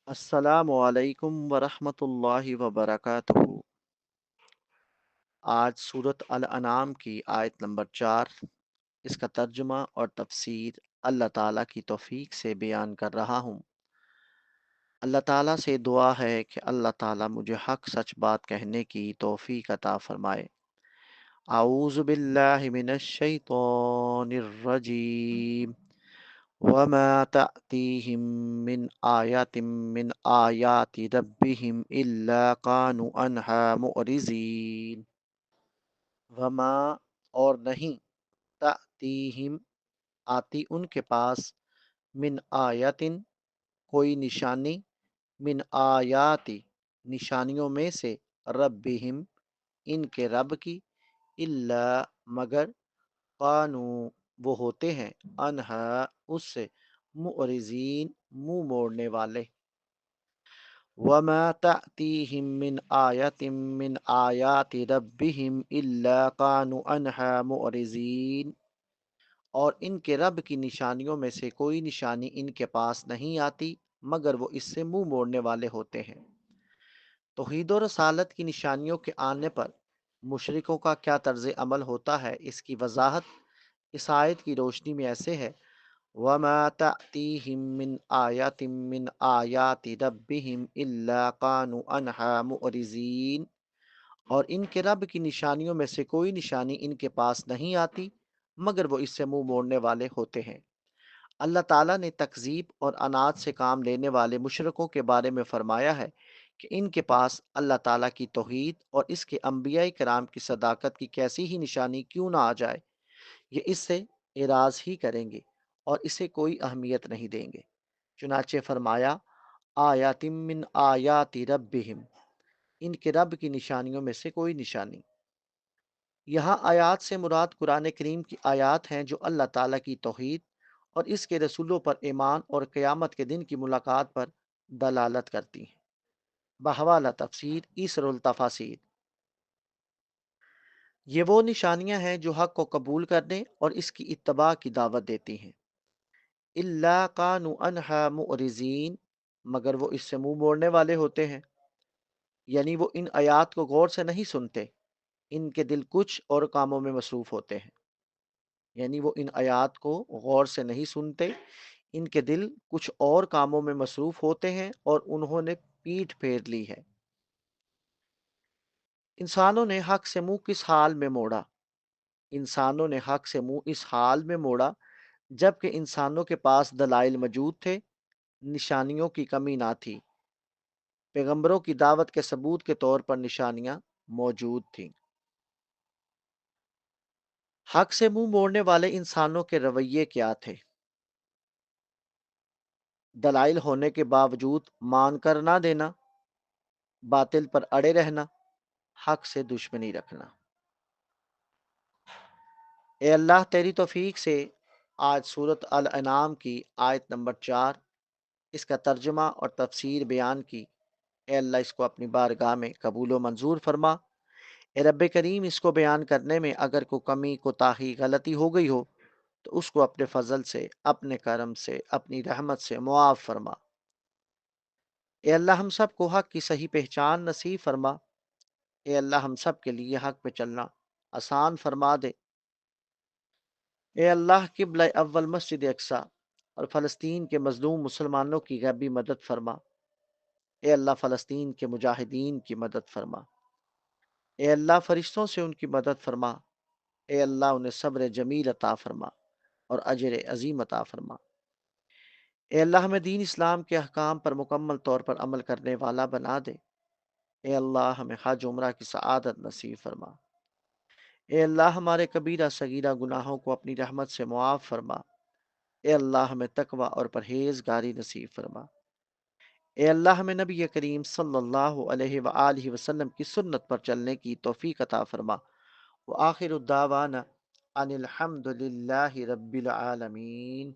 السلام علیکم ورحمۃ اللہ وبرکاتہ۔ آج سورۃ الانعام کی آیت نمبر 4، اس کا ترجمہ اور تفسیر اللہ تعالیٰ کی توفیق سے بیان کر رہا ہوں۔ اللہ تعالیٰ سے دعا ہے کہ اللہ تعالیٰ مجھے حق سچ بات کہنے کی توفیق عطا فرمائے۔ اعوذ باللہ من الشیطان الرجیم، وما تأتيهم من آيات من آيات ربهم إلا كانوا عنها معرضين۔ وما اور نہیں، تأتيهم آتی ان کے پاس، من آیاتن کوئی نشانی، من آیاتی نشانیوں میں سے، ربهم ان کے رب کی، الا مگر، قانو وہ ہوتے ہیں، انہا اس سے، معرضین منہ موڑنے والے۔ وما تأتيهم من آیت من آیات ربهم الا كانوا عنها معرضین، اور ان کے رب کی نشانیوں میں سے کوئی نشانی ان کے پاس نہیں آتی مگر وہ اس سے منہ موڑنے والے ہوتے ہیں۔ توحید و رسالت کی نشانیوں کے آنے پر مشرکوں کا کیا طرز عمل ہوتا ہے، اس کی وضاحت اس آیت کی روشنی میں ایسے ہے: وَمَا تَأْتِيهِم مِّنْ آیَةٍ مِّنْ آیَاتِ رَبِّهِمْ إِلَّا كَانُوا عَنْهَا مُعْرِضِينَ، اور ان کے رب کی نشانیوں میں سے کوئی نشانی ان کے پاس نہیں آتی مگر وہ اس سے منہ موڑنے والے ہوتے ہیں۔ اللہ تعالیٰ نے تکذیب اور عناد سے کام لینے والے مشرکوں کے بارے میں فرمایا ہے کہ ان کے پاس اللہ تعالیٰ کی توحید اور اس کے انبیاء کرام کی صداقت کی کیسی ہی نشانی کیوں نہ آ جائے، یہ اس سے اعراض ہی کریں گے اور اسے کوئی اہمیت نہیں دیں گے۔ چنانچہ فرمایا، آیات من آیات ربہم، ان کے رب کی نشانیوں میں سے کوئی نشانی۔ یہاں آیات سے مراد قرآن کریم کی آیات ہیں جو اللہ تعالیٰ کی توحید اور اس کے رسولوں پر ایمان اور قیامت کے دن کی ملاقات پر دلالت کرتی ہیں۔ بحوالہ تفسیر ایسر التفاسیر، یہ وہ نشانیاں ہیں جو حق کو قبول کرنے اور اس کی اتباع کی دعوت دیتی ہیں۔ الا کانوا عنہا معرضین، مگر وہ اس سے منہ موڑنے والے ہوتے ہیں، یعنی وہ ان آیات کو غور سے نہیں سنتے، ان کے دل کچھ اور کاموں میں مصروف ہوتے ہیں۔ یعنی وہ ان آیات کو غور سے نہیں سنتے، ان کے دل کچھ اور کاموں میں مصروف ہوتے ہیں اور انہوں نے پیٹھ پھیر لی ہے۔ انسانوں نے حق سے منہ کس حال میں موڑا؟ انسانوں نے حق سے منہ اس حال میں موڑا جب کہ انسانوں کے پاس دلائل موجود تھے، نشانیوں کی کمی نہ تھی، پیغمبروں کی دعوت کے ثبوت کے طور پر نشانیاں موجود تھیں۔ حق سے منہ موڑنے والے انسانوں کے رویے کیا تھے؟ دلائل ہونے کے باوجود مان کر نہ دینا، باطل پر اڑے رہنا، حق سے دشمنی رکھنا۔ اے اللہ تیری توفیق سے آج سورۃ الانعام کی آیت نمبر 4، اس کا ترجمہ اور تفسیر بیان کی۔ اے اللہ اس کو اپنی بارگاہ میں قبول و منظور فرما۔ اے رب کریم، اس کو بیان کرنے میں اگر کوئی کمی، کوتاہی، غلطی ہو گئی ہو تو اس کو اپنے فضل سے، اپنے کرم سے، اپنی رحمت سے معاف فرما۔ اے اللہ ہم سب کو حق کی صحیح پہچان نصیب فرما۔ اے اللہ ہم سب کے لیے حق پہ چلنا آسان فرما دے۔ اے اللہ قبلہ اول مسجد اقصی اور فلسطین کے مظلوم مسلمانوں کی غیبی مدد فرما۔ اے اللہ فلسطین کے مجاہدین کی مدد فرما۔ اے اللہ فرشتوں سے ان کی مدد فرما۔ اے اللہ انہیں صبر جمیل عطا فرما اور اجر عظیم عطا فرما۔ اے اللہ ہمیں دین اسلام کے احکام پر مکمل طور پر عمل کرنے والا بنا دے۔ اے اللہ ہمیں حج عمرہ کی سعادت نصیب فرما۔ اے اللہ ہمارے کبیرہ صغیرہ گناہوں کو اپنی رحمت سے معاف فرما۔ اے اللہ ہمیں تقوی اور پرہیزگاری نصیب فرما۔ اے اللہ ہمیں نبی کریم صلی اللہ علیہ وآلہ وسلم کی سنت پر چلنے کی توفیق عطا فرما۔ وآخر الدعوانا ان الحمد للہ رب العالمین۔